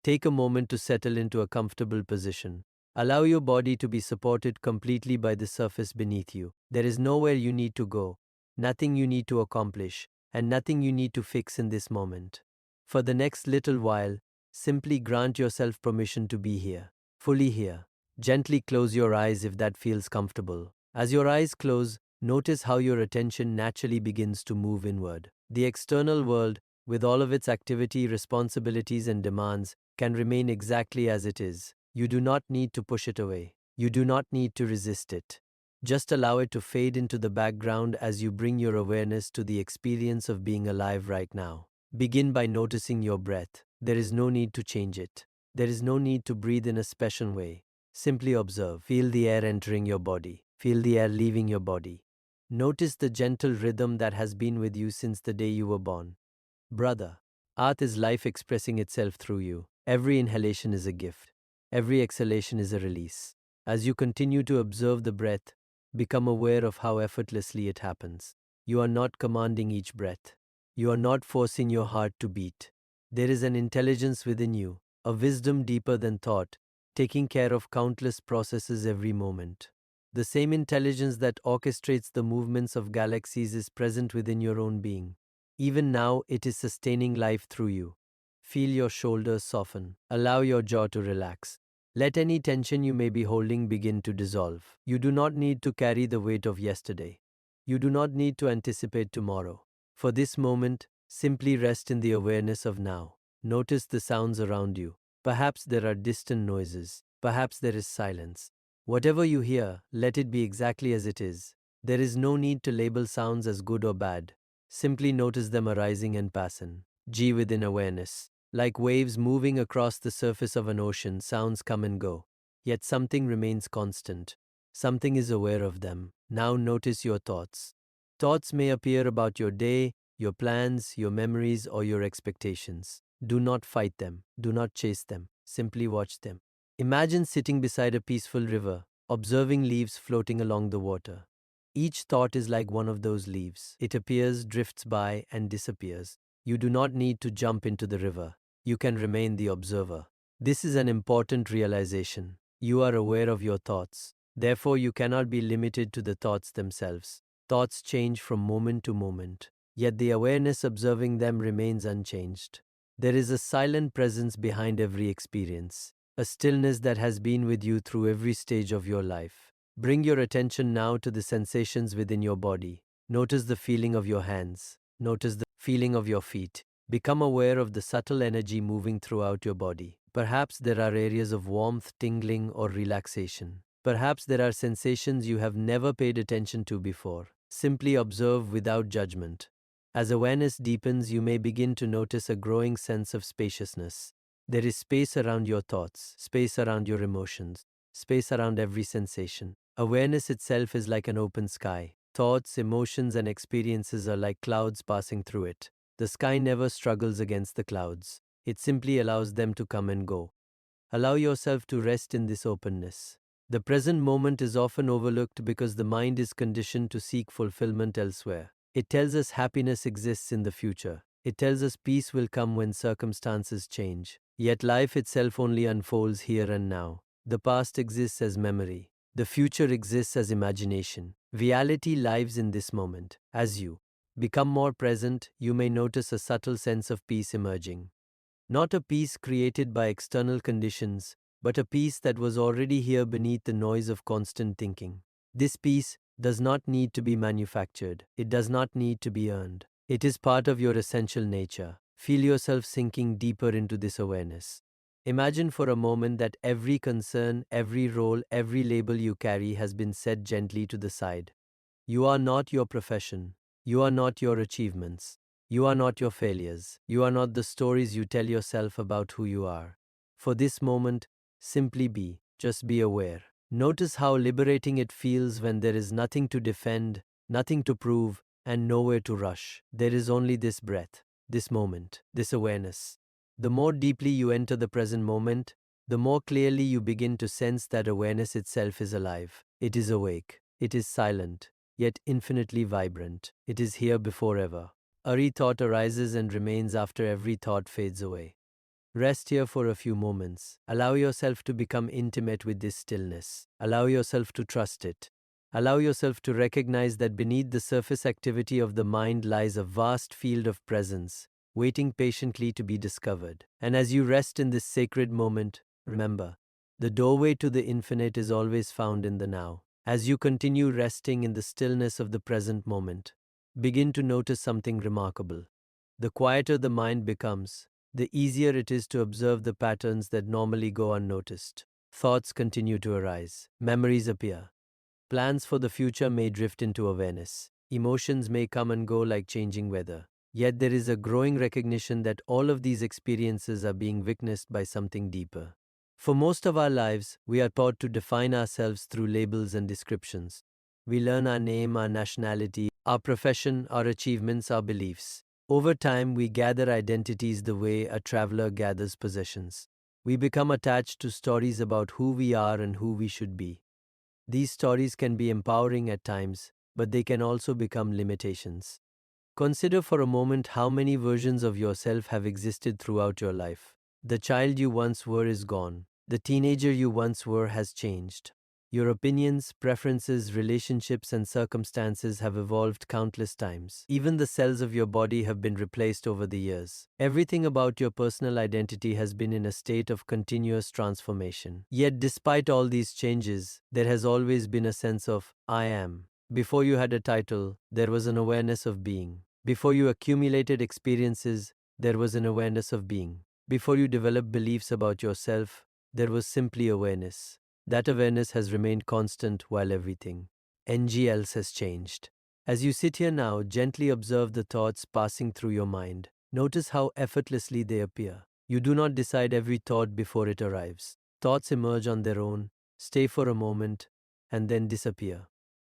Take a moment to settle into a comfortable position. Allow your body to be supported completely by the surface beneath you. There is nowhere you need to go, nothing you need to accomplish, and nothing you need to fix in this moment. For the next little while, simply grant yourself permission to be here, fully here. Gently close your eyes if that feels comfortable. As your eyes close, notice how your attention naturally begins to move inward. The external world, with all of its activity, responsibilities, and demands, can remain exactly as it is. You do not need to push it away. You do not need to resist it. Just allow it to fade into the background as you bring your awareness to the experience of being alive right now. Begin by noticing your breath. There is no need to change it. There is no need to breathe in a special way. Simply observe. Feel the air entering your body. Feel the air leaving your body. Notice the gentle rhythm that has been with you since the day you were born. Brother, art is life expressing itself through you. Every inhalation is a gift. Every exhalation is a release. As you continue to observe the breath, become aware of how effortlessly it happens. You are not commanding each breath. You are not forcing your heart to beat. There is an intelligence within you, a wisdom deeper than thought, taking care of countless processes every moment. The same intelligence that orchestrates the movements of galaxies is present within your own being. Even now, it is sustaining life through you. Feel your shoulders soften. Allow your jaw to relax. Let any tension you may be holding begin to dissolve. You do not need to carry the weight of yesterday. You do not need to anticipate tomorrow. For this moment, simply rest in the awareness of now. Notice the sounds around you. Perhaps there are distant noises. Perhaps there is silence. Whatever you hear, let it be exactly as it is. There is no need to label sounds as good or bad. Simply notice them arising and passing. G within awareness. Like waves moving across the surface of an ocean, sounds come and go. Yet something remains constant. Something is aware of them. Now notice your thoughts. Thoughts may appear about your day, your plans, your memories, or your expectations. Do not fight them. Do not chase them. Simply watch them. Imagine sitting beside a peaceful river, observing leaves floating along the water. Each thought is like one of those leaves. It appears, drifts by, and disappears. You do not need to jump into the river. You can remain the observer. This is an important realization. You are aware of your thoughts. Therefore, you cannot be limited to the thoughts themselves. Thoughts change from moment to moment, yet the awareness observing them remains unchanged. There is a silent presence behind every experience, a stillness that has been with you through every stage of your life. Bring your attention now to the sensations within your body. Notice the feeling of your hands. Notice the feeling of your feet. Become aware of the subtle energy moving throughout your body. Perhaps there are areas of warmth, tingling, or relaxation. Perhaps there are sensations you have never paid attention to before. Simply observe without judgment. As awareness deepens, you may begin to notice a growing sense of spaciousness. There is space around your thoughts, space around your emotions, space around every sensation. Awareness itself is like an open sky. Thoughts, emotions, and experiences are like clouds passing through it. The sky never struggles against the clouds. It simply allows them to come and go. Allow yourself to rest in this openness. The present moment is often overlooked because the mind is conditioned to seek fulfillment elsewhere. It tells us happiness exists in the future. It tells us peace will come when circumstances change. Yet life itself only unfolds here and now. The past exists as memory. The future exists as imagination. Reality lives in this moment. As you become more present, you may notice a subtle sense of peace emerging. Not a peace created by external conditions, but a peace that was already here beneath the noise of constant thinking. This peace does not need to be manufactured. It does not need to be earned. It is part of your essential nature. Feel yourself sinking deeper into this awareness. Imagine for a moment that every concern, every role, every label you carry has been set gently to the side. You are not your profession. You are not your achievements. You are not your failures. You are not the stories you tell yourself about who you are. For this moment, simply be. Just be aware. Notice how liberating it feels when there is nothing to defend, nothing to prove, and nowhere to rush. There is only this breath, this moment, this awareness. The more deeply you enter the present moment, the more clearly you begin to sense that awareness itself is alive. It is awake. It is silent, yet infinitely vibrant. It is here before ever. Every thought arises and remains after every thought fades away. Rest here for a few moments. Allow yourself to become intimate with this stillness. Allow yourself to trust it. Allow yourself to recognize that beneath the surface activity of the mind lies a vast field of presence, waiting patiently to be discovered. And as you rest in this sacred moment, remember, the doorway to the infinite is always found in the now. As you continue resting in the stillness of the present moment, begin to notice something remarkable. The quieter the mind becomes, the easier it is to observe the patterns that normally go unnoticed. Thoughts continue to arise, memories appear, plans for the future may drift into awareness, emotions may come and go like changing weather. Yet there is a growing recognition that all of these experiences are being witnessed by something deeper. For most of our lives, we are taught to define ourselves through labels and descriptions. We learn our name, our nationality, our profession, our achievements, our beliefs. Over time, we gather identities the way a traveler gathers possessions. We become attached to stories about who we are and who we should be. These stories can be empowering at times, but they can also become limitations. Consider for a moment how many versions of yourself have existed throughout your life. The child you once were is gone. The teenager you once were has changed. Your opinions, preferences, relationships, and circumstances have evolved countless times. Even the cells of your body have been replaced over the years. Everything about your personal identity has been in a state of continuous transformation. Yet, despite all these changes, there has always been a sense of I am. Before you had a title, there was an awareness of being. Before you accumulated experiences, there was an awareness of being. Before you developed beliefs about yourself, there was simply awareness. That awareness has remained constant while everything else has changed. As you sit here now, gently observe the thoughts passing through your mind. Notice how effortlessly they appear. You do not decide every thought before it arrives. Thoughts emerge on their own, stay for a moment, and then disappear.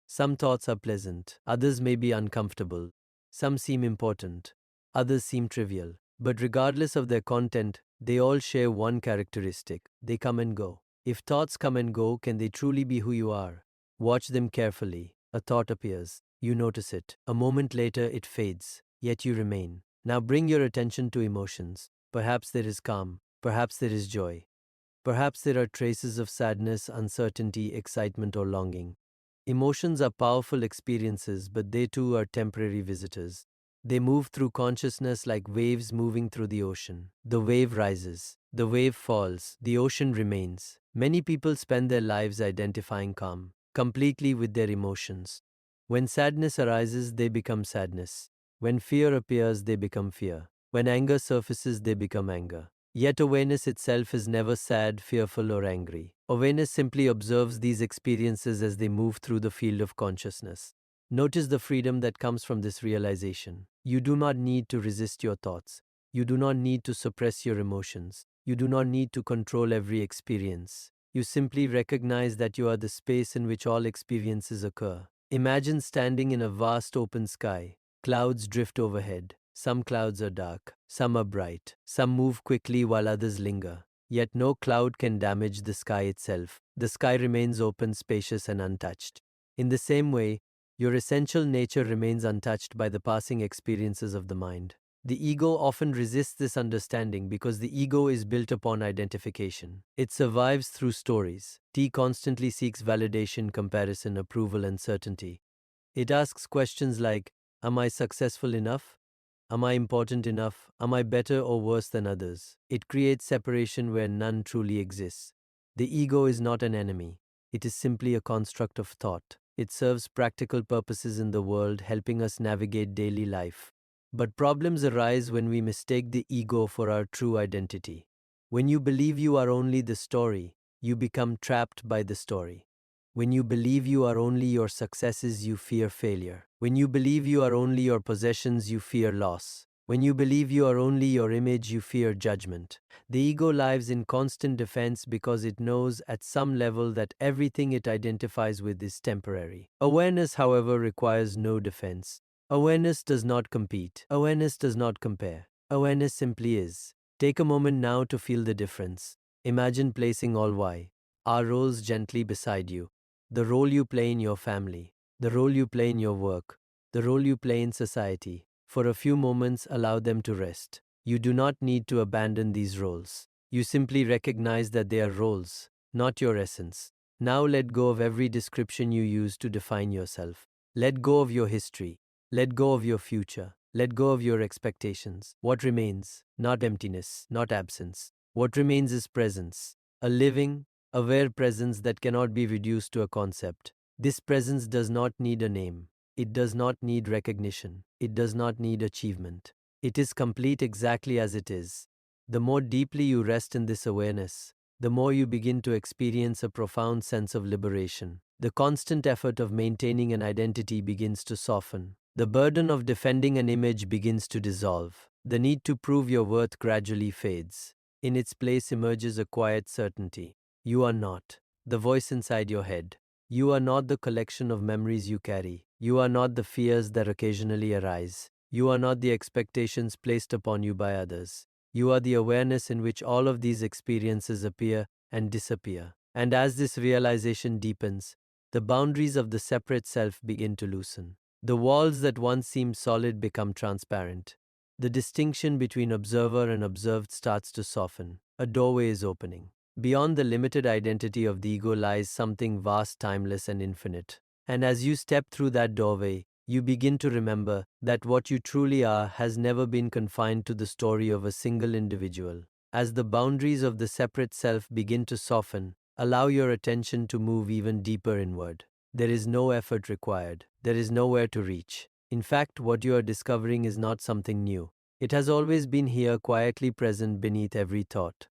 Some thoughts are pleasant, others may be uncomfortable. Some seem important, others seem trivial. But regardless of their content, they all share one characteristic: they come and go. If thoughts come and go, can they truly be who you are? Watch them carefully. A thought appears. You notice it. A moment later, it fades. Yet you remain. Now bring your attention to emotions. Perhaps there is calm. Perhaps there is joy. Perhaps there are traces of sadness, uncertainty, excitement, or longing. Emotions are powerful experiences, but they too are temporary visitors. They move through consciousness like waves moving through the ocean. The wave rises, the wave falls, the ocean remains. Many people spend their lives identifying calm completely with their emotions. When sadness arises, they become sadness. When fear appears, they become fear. When anger surfaces, they become anger. Yet awareness itself is never sad, fearful, or angry. Awareness simply observes these experiences as they move through the field of consciousness. Notice the freedom that comes from this realization. You do not need to resist your thoughts. You do not need to suppress your emotions. You do not need to control every experience. You simply recognize that you are the space in which all experiences occur. Imagine standing in a vast open sky. Clouds drift overhead. Some clouds are dark, some are bright, some move quickly while others linger. Yet no cloud can damage the sky itself. The sky remains open, spacious, and untouched. In the same way, your essential nature remains untouched by the passing experiences of the mind. The ego often resists this understanding because the ego is built upon identification. It survives through stories. T constantly seeks validation, comparison, approval, and certainty. It asks questions like, am I successful enough? Am I important enough? Am I better or worse than others? It creates separation where none truly exists. The ego is not an enemy. It is simply a construct of thought. It serves practical purposes in the world, helping us navigate daily life. But problems arise when we mistake the ego for our true identity. When you believe you are only the story, you become trapped by the story. When you believe you are only your successes, you fear failure. When you believe you are only your possessions, you fear loss. When you believe you are only your image, you fear judgment. The ego lives in constant defense because it knows at some level that everything it identifies with is temporary. Awareness, however, requires no defense. Awareness does not compete. Awareness does not compare. Awareness simply is. Take a moment now to feel the difference. Imagine placing all our roles gently beside you. The role you play in your family, the role you play in your work, the role you play in society. For a few moments, allow them to rest. You do not need to abandon these roles. You simply recognize that they are roles, not your essence. Now let go of every description you use to define yourself. Let go of your history. Let go of your future. Let go of your expectations. What remains? Not emptiness, not absence. What remains is presence. A living, aware presence that cannot be reduced to a concept. This presence does not need a name. It does not need recognition. It does not need achievement. It is complete exactly as it is. The more deeply you rest in this awareness, the more you begin to experience a profound sense of liberation. The constant effort of maintaining an identity begins to soften. The burden of defending an image begins to dissolve. The need to prove your worth gradually fades. In its place emerges a quiet certainty. You are not the voice inside your head. You are not the collection of memories you carry. You are not the fears that occasionally arise. You are not the expectations placed upon you by others. You are the awareness in which all of these experiences appear and disappear. And as this realization deepens, the boundaries of the separate self begin to loosen. The walls that once seemed solid become transparent. The distinction between observer and observed starts to soften. A doorway is opening. Beyond the limited identity of the ego lies something vast, timeless, and infinite. And as you step through that doorway, you begin to remember that what you truly are has never been confined to the story of a single individual. As the boundaries of the separate self begin to soften, allow your attention to move even deeper inward. There is no effort required. There is nowhere to reach. In fact, what you are discovering is not something new. It has always been here, quietly present beneath every thought,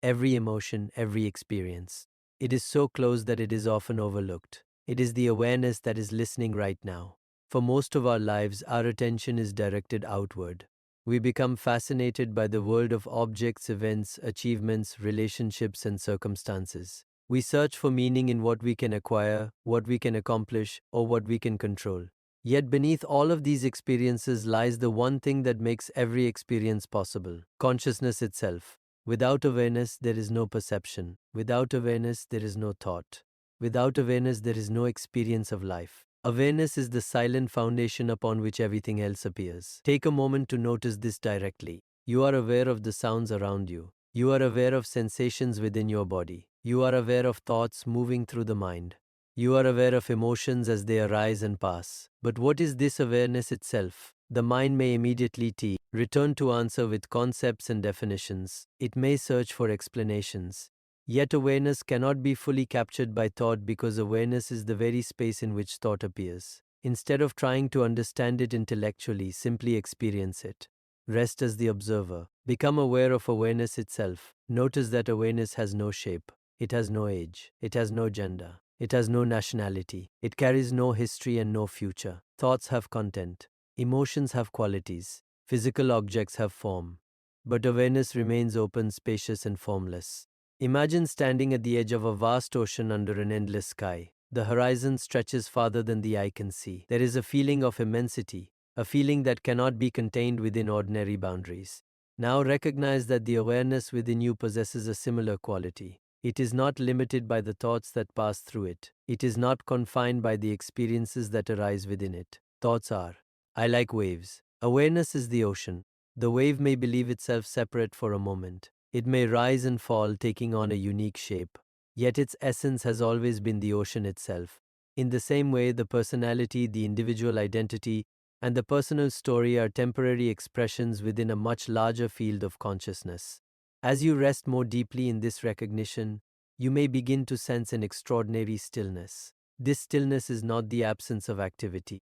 every emotion, every experience. It is so close that it is often overlooked. It is the awareness that is listening right now. For most of our lives, our attention is directed outward. We become fascinated by the world of objects, events, achievements, relationships, and circumstances. We search for meaning in what we can acquire, what we can accomplish, or what we can control. Yet beneath all of these experiences lies the one thing that makes every experience possible: consciousness itself. Without awareness, there is no perception. Without awareness, there is no thought. Without awareness, there is no experience of life. Awareness is the silent foundation upon which everything else appears. Take a moment to notice this directly. You are aware of the sounds around you. You are aware of sensations within your body. You are aware of thoughts moving through the mind. You are aware of emotions as they arise and pass. But what is this awareness itself? The mind may immediately return to answer with concepts and definitions. It may search for explanations. Yet awareness cannot be fully captured by thought, because awareness is the very space in which thought appears. Instead of trying to understand it intellectually, simply experience it. Rest as the observer. Become aware of awareness itself. Notice that awareness has no shape. It has no age. It has no gender. It has no nationality. It carries no history and no future. Thoughts have content. Emotions have qualities. Physical objects have form. But awareness remains open, spacious, and formless. Imagine standing at the edge of a vast ocean under an endless sky. The horizon stretches farther than the eye can see. There is a feeling of immensity, a feeling that cannot be contained within ordinary boundaries. Now recognize that the awareness within you possesses a similar quality. It is not limited by the thoughts that pass through it. It is not confined by the experiences that arise within it. Thoughts are, I like waves. Awareness is the ocean. The wave may believe itself separate for a moment. It may rise and fall, taking on a unique shape. Yet its essence has always been the ocean itself. In the same way, the personality, the individual identity, and the personal story are temporary expressions within a much larger field of consciousness. As you rest more deeply in this recognition, you may begin to sense an extraordinary stillness. This stillness is not the absence of activity.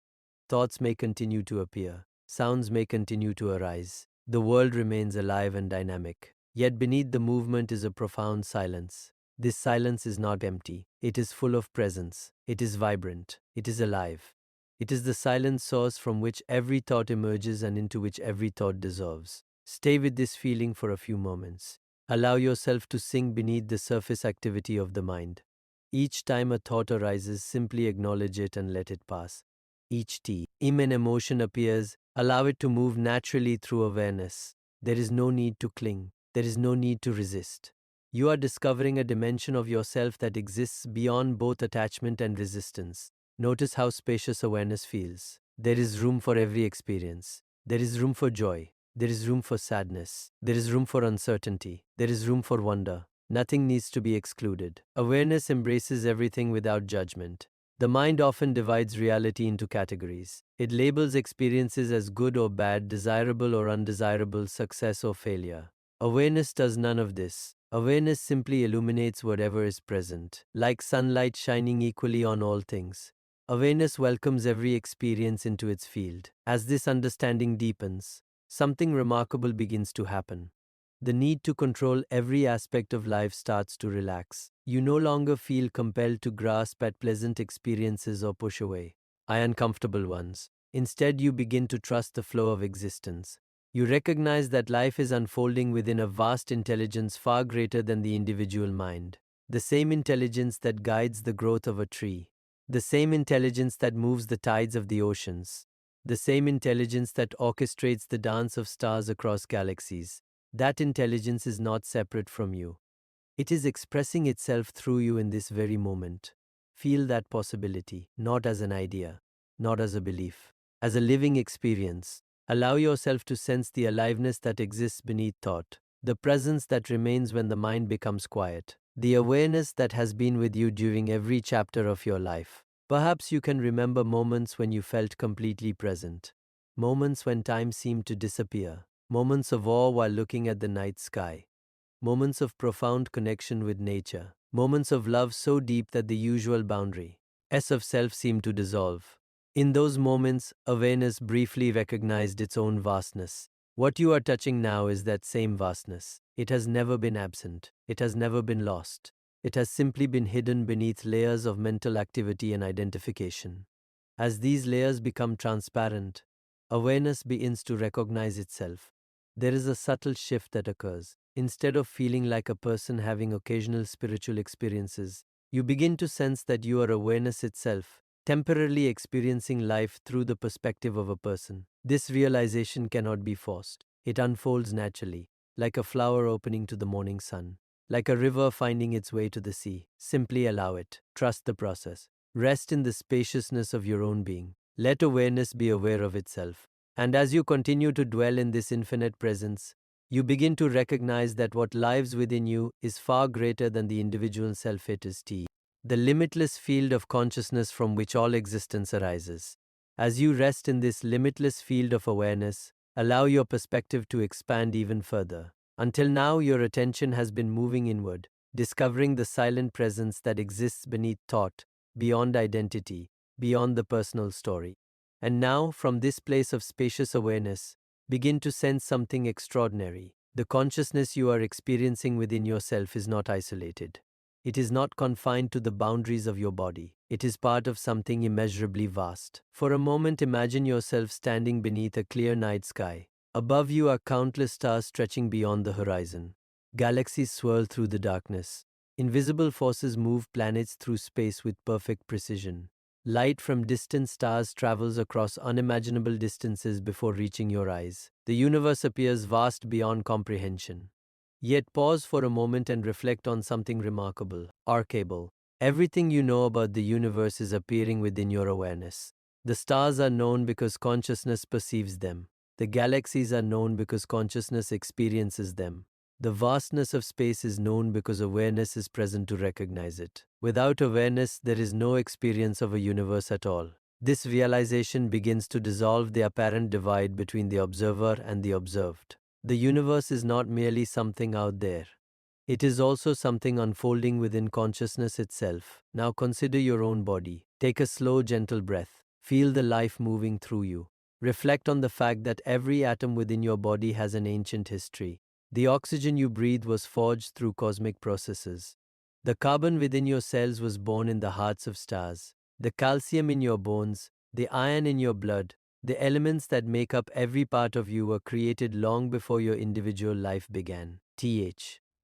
Thoughts may continue to appear. Sounds may continue to arise. The world remains alive and dynamic. Yet beneath the movement is a profound silence. This silence is not empty. It is full of presence. It is vibrant. It is alive. It is the silent source from which every thought emerges and into which every thought dissolves. Stay with this feeling for a few moments. Allow yourself to sink beneath the surface activity of the mind. Each time a thought arises, simply acknowledge it and let it pass. Each time an emotion appears, allow it to move naturally through awareness. There is no need to cling. There is no need to resist. You are discovering a dimension of yourself that exists beyond both attachment and resistance. Notice how spacious awareness feels. There is room for every experience. There is room for joy. There is room for sadness. There is room for uncertainty. There is room for wonder. Nothing needs to be excluded. Awareness embraces everything without judgment. The mind often divides reality into categories. It labels experiences as good or bad, desirable or undesirable, success or failure. Awareness does none of this. Awareness simply illuminates whatever is present, like sunlight shining equally on all things. Awareness welcomes every experience into its field. As this understanding deepens, something remarkable begins to happen. The need to control every aspect of life starts to relax. You no longer feel compelled to grasp at pleasant experiences or push away uncomfortable ones. Instead, you begin to trust the flow of existence. You recognize that life is unfolding within a vast intelligence far greater than the individual mind. The same intelligence that guides the growth of a tree. The same intelligence that moves the tides of the oceans. The same intelligence that orchestrates the dance of stars across galaxies. That intelligence is not separate from you. It is expressing itself through you in this very moment. Feel that possibility, not as an idea, not as a belief, as a living experience. Allow yourself to sense the aliveness that exists beneath thought, the presence that remains when the mind becomes quiet, the awareness that has been with you during every chapter of your life. Perhaps you can remember moments when you felt completely present, moments when time seemed to disappear, moments of awe while looking at the night sky, moments of profound connection with nature, moments of love so deep that the usual boundary of self seemed to dissolve. In those moments, awareness briefly recognized its own vastness. What you are touching now is that same vastness. It has never been absent. It has never been lost. It has simply been hidden beneath layers of mental activity and identification. As these layers become transparent, awareness begins to recognize itself. There is a subtle shift that occurs. Instead of feeling like a person having occasional spiritual experiences, you begin to sense that you are awareness itself, temporarily experiencing life through the perspective of a person. This realization cannot be forced. It unfolds naturally, like a flower opening to the morning sun, like a river finding its way to the sea. Simply allow it. Trust the process. Rest in the spaciousness of your own being. Let awareness be aware of itself. And as you continue to dwell in this infinite presence, you begin to recognize that what lives within you is far greater than the individual self it is. The limitless field of consciousness from which all existence arises. As you rest in this limitless field of awareness, allow your perspective to expand even further. Until now, your attention has been moving inward, discovering the silent presence that exists beneath thought, beyond identity, beyond the personal story. And now, from this place of spacious awareness, begin to sense something extraordinary. The consciousness you are experiencing within yourself is not isolated. It is not confined to the boundaries of your body. It is part of something immeasurably vast. For a moment, imagine yourself standing beneath a clear night sky. Above you are countless stars stretching beyond the horizon. Galaxies swirl through the darkness. Invisible forces move planets through space with perfect precision. Light from distant stars travels across unimaginable distances before reaching your eyes. The universe appears vast beyond comprehension. Yet pause for a moment and reflect on something remarkable, archeable. Everything you know about the universe is appearing within your awareness. The stars are known because consciousness perceives them. The galaxies are known because consciousness experiences them. The vastness of space is known because awareness is present to recognize it. Without awareness, there is no experience of a universe at all. This realization begins to dissolve the apparent divide between the observer and the observed. The universe is not merely something out there. It is also something unfolding within consciousness itself. Now consider your own body. Take a slow, gentle breath. Feel the life moving through you. Reflect on the fact that every atom within your body has an ancient history. The oxygen you breathe was forged through cosmic processes. The carbon within your cells was born in the hearts of stars. The calcium in your bones, the iron in your blood, the elements that make up every part of you were created long before your individual life began.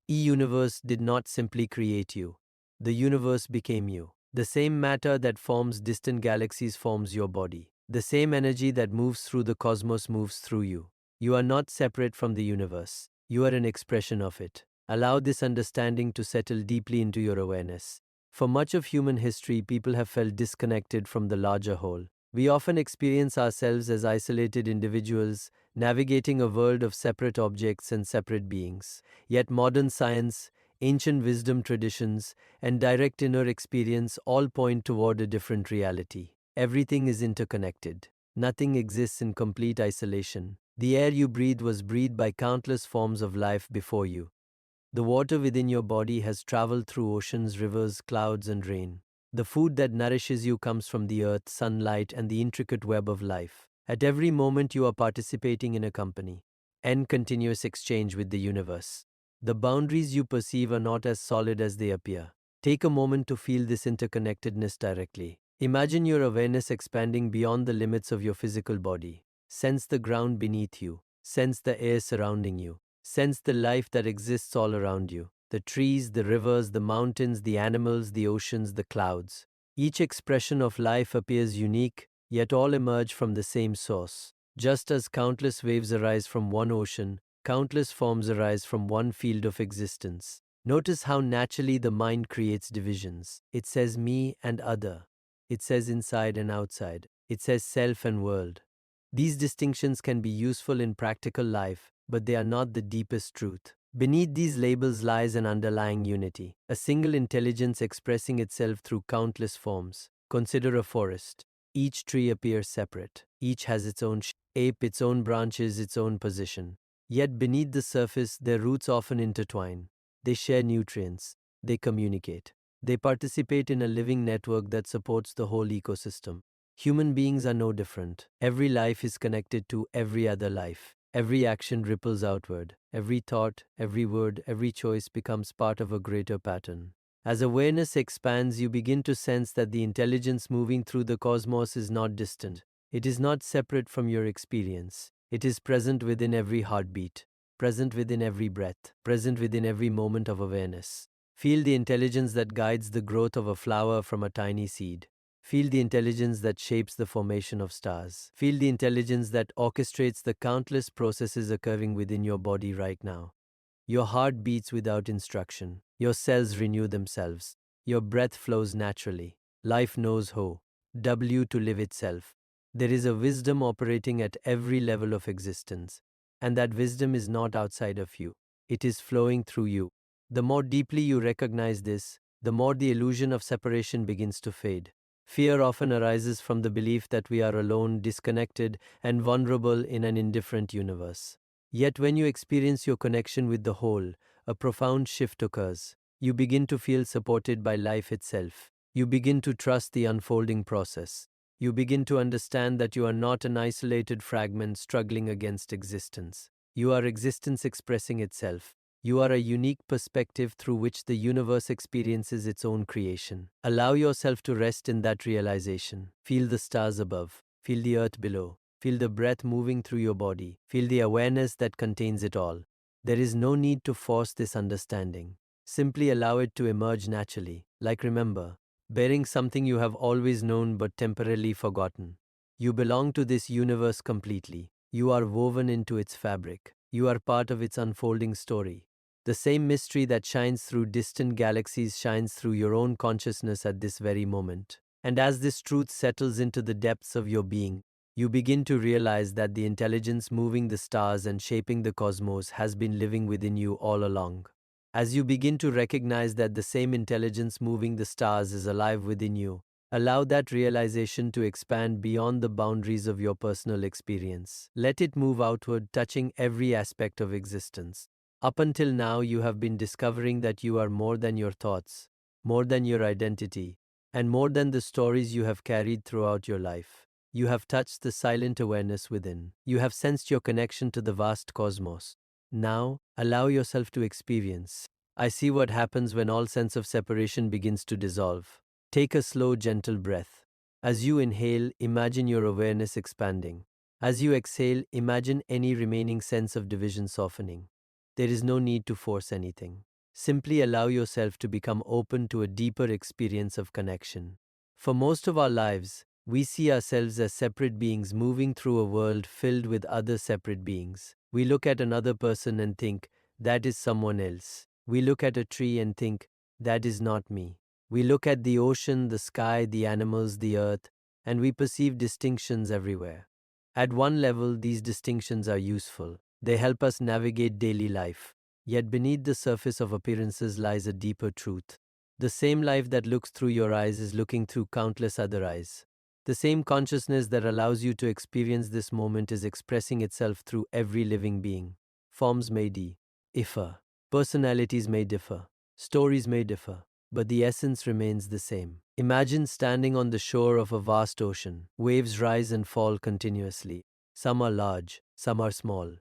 Universe did not simply create you. The universe became you. The same matter that forms distant galaxies forms your body. The same energy that moves through the cosmos moves through you. You are not separate from the universe. You are an expression of it. Allow this understanding to settle deeply into your awareness. For much of human history, people have felt disconnected from the larger whole. We often experience ourselves as isolated individuals, navigating a world of separate objects and separate beings. Yet modern science, ancient wisdom traditions, and direct inner experience all point toward a different reality. Everything is interconnected. Nothing exists in complete isolation. The air you breathe was breathed by countless forms of life before you. The water within your body has traveled through oceans, rivers, clouds, and rain. The food that nourishes you comes from the earth, sunlight, and the intricate web of life. At every moment, you are participating in a company and continuous exchange with the universe. The boundaries you perceive are not as solid as they appear. Take a moment to feel this interconnectedness directly. Imagine your awareness expanding beyond the limits of your physical body. Sense the ground beneath you. Sense the air surrounding you. Sense the life that exists all around you. The trees, the rivers, the mountains, the animals, the oceans, the clouds. Each expression of life appears unique, yet all emerge from the same source. Just as countless waves arise from one ocean, countless forms arise from one field of existence. Notice how naturally the mind creates divisions. It says me and other. It says inside and outside. It says self and world. These distinctions can be useful in practical life, but they are not the deepest truth. Beneath these labels lies an underlying unity, a single intelligence expressing itself through countless forms. Consider a forest. Each tree appears separate. Each has its own shape, its own branches, its own position. Yet beneath the surface, their roots often intertwine. They share nutrients. They communicate. They participate in a living network that supports the whole ecosystem. Human beings are no different. Every life is connected to every other life. Every action ripples outward. Every thought, every word, every choice becomes part of a greater pattern. As awareness expands, you begin to sense that the intelligence moving through the cosmos is not distant. It is not separate from your experience. It is present within every heartbeat, present within every breath, present within every moment of awareness. Feel the intelligence that guides the growth of a flower from a tiny seed. Feel the intelligence that shapes the formation of stars. Feel the intelligence that orchestrates the countless processes occurring within your body right now. Your heart beats without instruction. Your cells renew themselves. Your breath flows naturally. Life knows how. To live itself. There is a wisdom operating at every level of existence. And that wisdom is not outside of you. It is flowing through you. The more deeply you recognize this, the more the illusion of separation begins to fade. Fear often arises from the belief that we are alone, disconnected, and vulnerable in an indifferent universe. Yet when you experience your connection with the whole, a profound shift occurs. You begin to feel supported by life itself. You begin to trust the unfolding process. You begin to understand that you are not an isolated fragment struggling against existence. You are existence expressing itself. You are a unique perspective through which the universe experiences its own creation. Allow yourself to rest in that realization. Feel the stars above. Feel the earth below. Feel the breath moving through your body. Feel the awareness that contains it all. There is no need to force this understanding. Simply allow it to emerge naturally. Like remember, bearing something you have always known but temporarily forgotten. You belong to this universe completely. You are woven into its fabric. You are part of its unfolding story. The same mystery that shines through distant galaxies shines through your own consciousness at this very moment. And as this truth settles into the depths of your being, you begin to realize that the intelligence moving the stars and shaping the cosmos has been living within you all along. As you begin to recognize that the same intelligence moving the stars is alive within you, allow that realization to expand beyond the boundaries of your personal experience. Let it move outward, touching every aspect of existence. Up until now, you have been discovering that you are more than your thoughts, more than your identity, and more than the stories you have carried throughout your life. You have touched the silent awareness within. You have sensed your connection to the vast cosmos. Now, allow yourself to experience. I see what happens when all sense of separation begins to dissolve. Take a slow, gentle breath. As you inhale, imagine your awareness expanding. As you exhale, imagine any remaining sense of division softening. There is no need to force anything. Simply allow yourself to become open to a deeper experience of connection. For most of our lives, we see ourselves as separate beings moving through a world filled with other separate beings. We look at another person and think, that is someone else. We look at a tree and think, that is not me. We look at the ocean, the sky, the animals, the earth, and we perceive distinctions everywhere. At one level, these distinctions are useful. They help us navigate daily life. Yet beneath the surface of appearances lies a deeper truth. The same life that looks through your eyes is looking through countless other eyes. The same consciousness that allows you to experience this moment is expressing itself through every living being. Forms may differ, personalities may differ, stories may differ, but the essence remains the same. Imagine standing on the shore of a vast ocean. Waves rise and fall continuously. Some are large, some are small.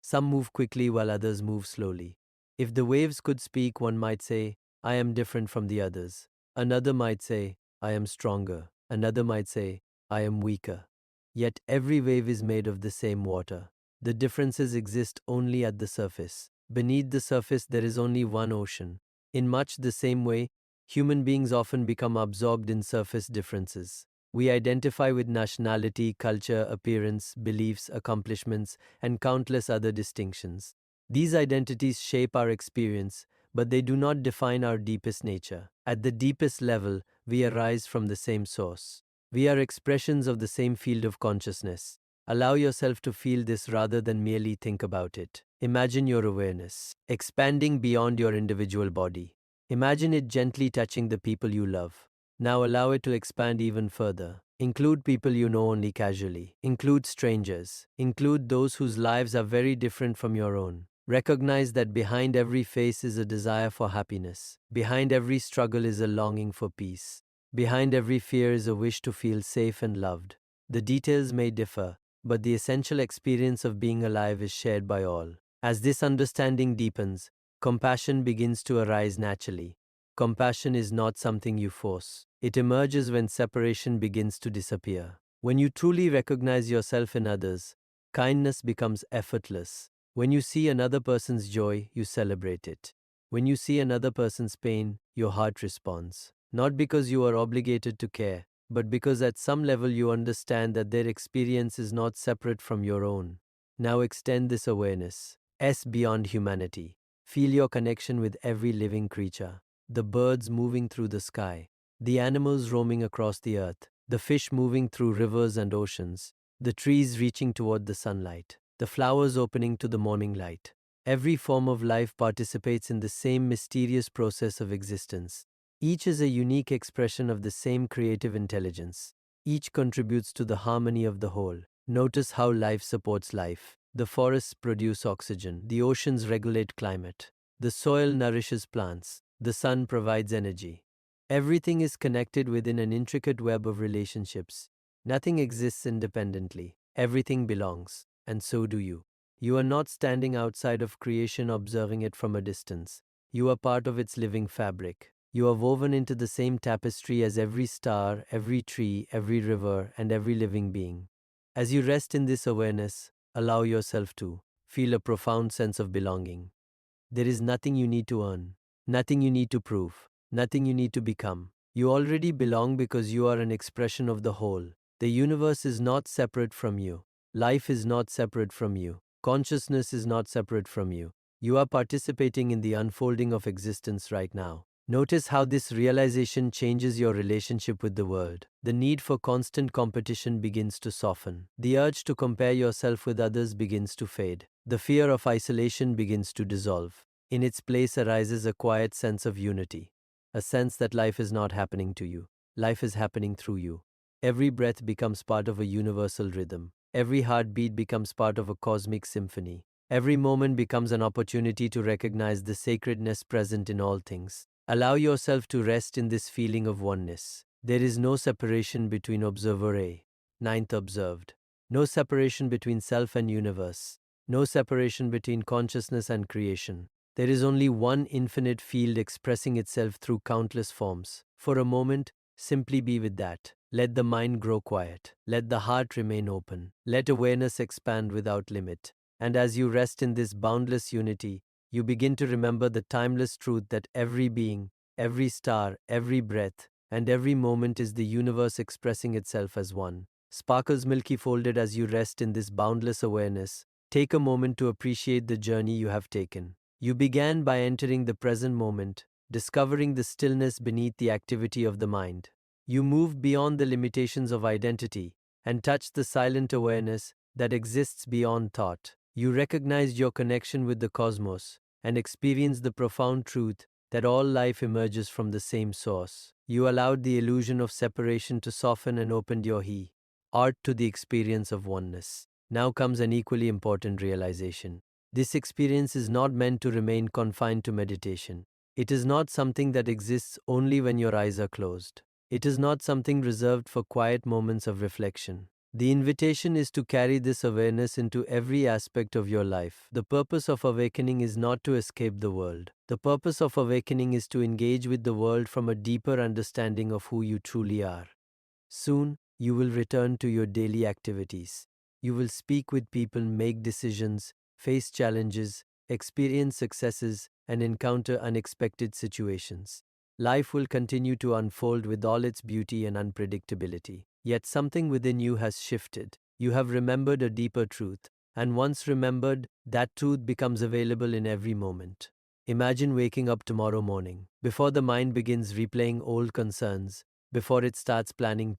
Some move quickly while others move slowly. If the waves could speak, one might say, I am different from the others. Another might say, I am stronger. Another might say, I am weaker. Yet every wave is made of the same water. The differences exist only at the surface. Beneath the surface, there is only one ocean. In much the same way, human beings often become absorbed in surface differences. We identify with nationality, culture, appearance, beliefs, accomplishments, and countless other distinctions. These identities shape our experience, but they do not define our deepest nature. At the deepest level, we arise from the same source. We are expressions of the same field of consciousness. Allow yourself to feel this rather than merely think about it. Imagine your awareness expanding beyond your individual body. Imagine it gently touching the people you love. Now allow it to expand even further. Include people you know only casually. Include strangers. Include those whose lives are very different from your own. Recognize that behind every face is a desire for happiness. Behind every struggle is a longing for peace. Behind every fear is a wish to feel safe and loved. The details may differ, but the essential experience of being alive is shared by all. As this understanding deepens, compassion begins to arise naturally. Compassion is not something you force. It emerges when separation begins to disappear. When you truly recognize yourself in others, kindness becomes effortless. When you see another person's joy, you celebrate it. When you see another person's pain, your heart responds. Not because you are obligated to care, but because at some level you understand that their experience is not separate from your own. Now extend this awareness beyond humanity. Feel your connection with every living creature. The birds moving through the sky, the animals roaming across the earth, the fish moving through rivers and oceans, the trees reaching toward the sunlight, the flowers opening to the morning light. Every form of life participates in the same mysterious process of existence. Each is a unique expression of the same creative intelligence. Each contributes to the harmony of the whole. Notice how life supports life. The forests produce oxygen, the oceans regulate climate, the soil nourishes plants, the sun provides energy. Everything is connected within an intricate web of relationships. Nothing exists independently. Everything belongs, and so do you. You are not standing outside of creation observing it from a distance. You are part of its living fabric. You are woven into the same tapestry as every star, every tree, every river, and every living being. As you rest in this awareness, allow yourself to feel a profound sense of belonging. There is nothing you need to earn, nothing you need to prove, nothing you need to become. You already belong because you are an expression of the whole. The universe is not separate from you. Life is not separate from you. Consciousness is not separate from you. You are participating in the unfolding of existence right now. Notice how this realization changes your relationship with the world. The need for constant competition begins to soften. The urge to compare yourself with others begins to fade. The fear of isolation begins to dissolve. In its place arises a quiet sense of unity, a sense that life is not happening to you. Life is happening through you. Every breath becomes part of a universal rhythm. Every heartbeat becomes part of a cosmic symphony. Every moment becomes an opportunity to recognize the sacredness present in all things. Allow yourself to rest in this feeling of oneness. There is no separation between observer A, ninth observed. No separation between self and universe. No separation between consciousness and creation. There is only one infinite field expressing itself through countless forms. For a moment, simply be with that. Let the mind grow quiet. Let the heart remain open. Let awareness expand without limit. And as you rest in this boundless unity, you begin to remember the timeless truth that every being, every star, every breath, and every moment is the universe expressing itself as one. Sparkles milky folded as you rest in this boundless awareness. Take a moment to appreciate the journey you have taken. You began by entering the present moment, discovering the stillness beneath the activity of the mind. You moved beyond the limitations of identity, and touched the silent awareness that exists beyond thought. You recognized your connection with the cosmos and experienced the profound truth that all life emerges from the same source. You allowed the illusion of separation to soften and opened your heart to the experience of oneness. Now comes an equally important realization. This experience is not meant to remain confined to meditation. It is not something that exists only when your eyes are closed. It is not something reserved for quiet moments of reflection. The invitation is to carry this awareness into every aspect of your life. The purpose of awakening is not to escape the world. The purpose of awakening is to engage with the world from a deeper understanding of who you truly are. Soon, you will return to your daily activities. You will speak with people, make decisions, face challenges, experience successes, and encounter unexpected situations. Life will continue to unfold with all its beauty and unpredictability. Yet something within you has shifted. You have remembered a deeper truth, and once remembered, that truth becomes available in every moment. Imagine waking up tomorrow morning. Before the mind begins replaying old concerns, before it starts planning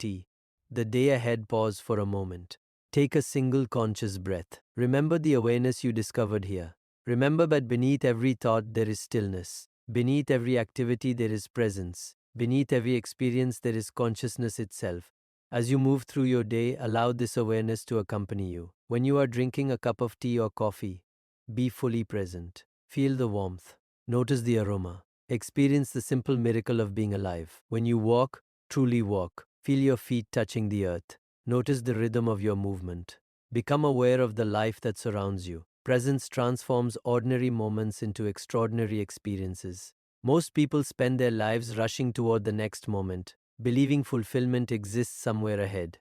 the day ahead, pause for a moment. Take a single conscious breath. Remember the awareness you discovered here. Remember that beneath every thought there is stillness. Beneath every activity there is presence. Beneath every experience there is consciousness itself. As you move through your day, allow this awareness to accompany you. When you are drinking a cup of tea or coffee, be fully present. Feel the warmth. Notice the aroma. Experience the simple miracle of being alive. When you walk, truly walk. Feel your feet touching the earth. Notice the rhythm of your movement. Become aware of the life that surrounds you. Presence transforms ordinary moments into extraordinary experiences. Most people spend their lives rushing toward the next moment, believing fulfillment exists somewhere ahead.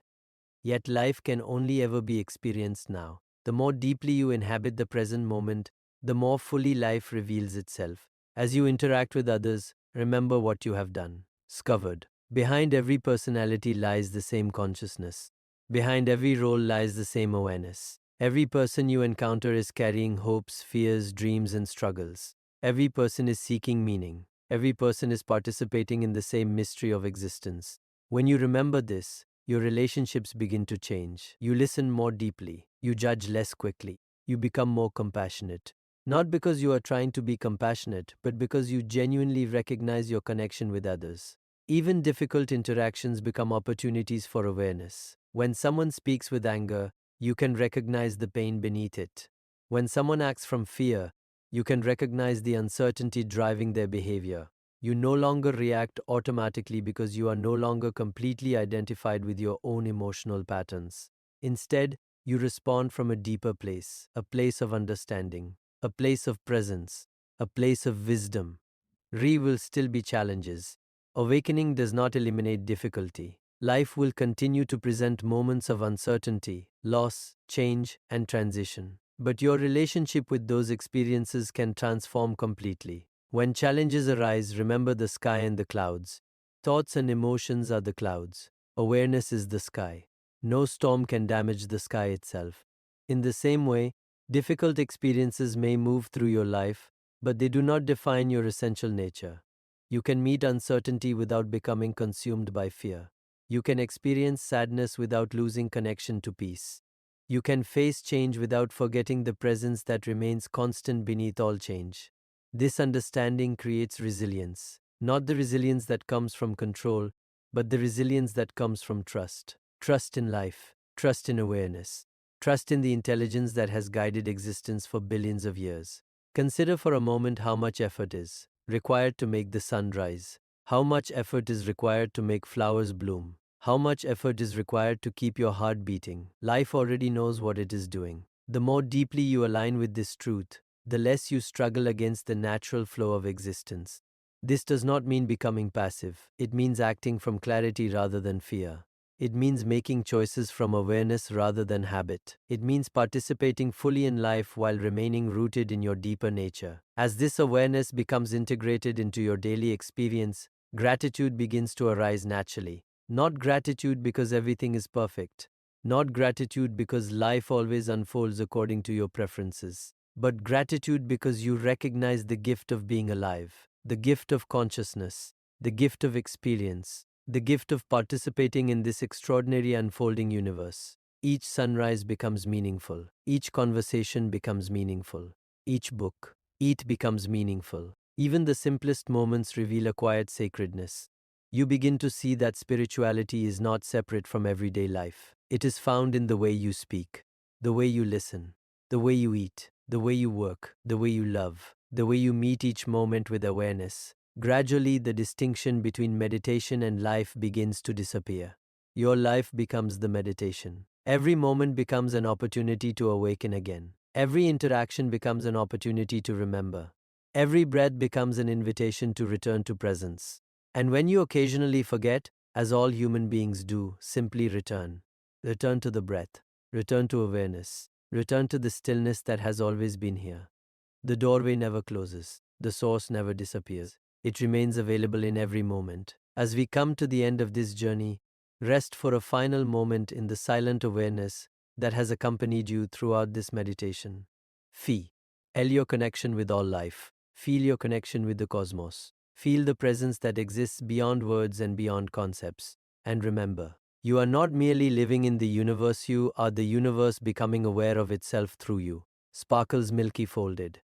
Yet life can only ever be experienced now. The more deeply you inhabit the present moment, the more fully life reveals itself. As you interact with others, remember what you have done. Discovered. Behind every personality lies the same consciousness. Behind every role lies the same awareness. Every person you encounter is carrying hopes, fears, dreams, and struggles. Every person is seeking meaning. Every person is participating in the same mystery of existence. When you remember this, your relationships begin to change. You listen more deeply. You judge less quickly. You become more compassionate. Not because you are trying to be compassionate, but because you genuinely recognize your connection with others. Even difficult interactions become opportunities for awareness. When someone speaks with anger, you can recognize the pain beneath it. When someone acts from fear, you can recognize the uncertainty driving their behavior. You no longer react automatically because you are no longer completely identified with your own emotional patterns. Instead, you respond from a deeper place, a place of understanding, a place of presence, a place of wisdom. Will still be challenges. Awakening does not eliminate difficulty. Life will continue to present moments of uncertainty, loss, change, and transition. But your relationship with those experiences can transform completely. When challenges arise, remember the sky and the clouds. Thoughts and emotions are the clouds. Awareness is the sky. No storm can damage the sky itself. In the same way, difficult experiences may move through your life, but they do not define your essential nature. You can meet uncertainty without becoming consumed by fear. You can experience sadness without losing connection to peace. You can face change without forgetting the presence that remains constant beneath all change. This understanding creates resilience, not the resilience that comes from control, but the resilience that comes from trust. Trust in life, trust in awareness, trust in the intelligence that has guided existence for billions of years. Consider for a moment how much effort is required to make the sun rise, how much effort is required to make flowers bloom, how much effort is required to keep your heart beating. Life already knows what it is doing. The more deeply you align with this truth, the less you struggle against the natural flow of existence. This does not mean becoming passive. It means acting from clarity rather than fear. It means making choices from awareness rather than habit. It means participating fully in life while remaining rooted in your deeper nature. As this awareness becomes integrated into your daily experience, gratitude begins to arise naturally. Not gratitude because everything is perfect. Not gratitude because life always unfolds according to your preferences. But gratitude because you recognize the gift of being alive, the gift of consciousness, the gift of experience, the gift of participating in this extraordinary unfolding universe. Each sunrise becomes meaningful. Each conversation becomes meaningful. Each book, eat becomes meaningful. Even the simplest moments reveal a quiet sacredness. You begin to see that spirituality is not separate from everyday life. It is found in the way you speak, the way you listen, the way you eat, the way you work, the way you love, the way you meet each moment with awareness. Gradually, the distinction between meditation and life begins to disappear. Your life becomes the meditation. Every moment becomes an opportunity to awaken again. Every interaction becomes an opportunity to remember. Every breath becomes an invitation to return to presence. And when you occasionally forget, as all human beings do, simply return. Return to the breath. Return to awareness. Return to the stillness that has always been here. The doorway never closes. The source never disappears. It remains available in every moment. As we come to the end of this journey, rest for a final moment in the silent awareness that has accompanied you throughout this meditation. Feel your connection with all life. Feel your connection with the cosmos. Feel the presence that exists beyond words and beyond concepts. And remember, you are not merely living in the universe, you are the universe becoming aware of itself through you. Sparkles milky folded.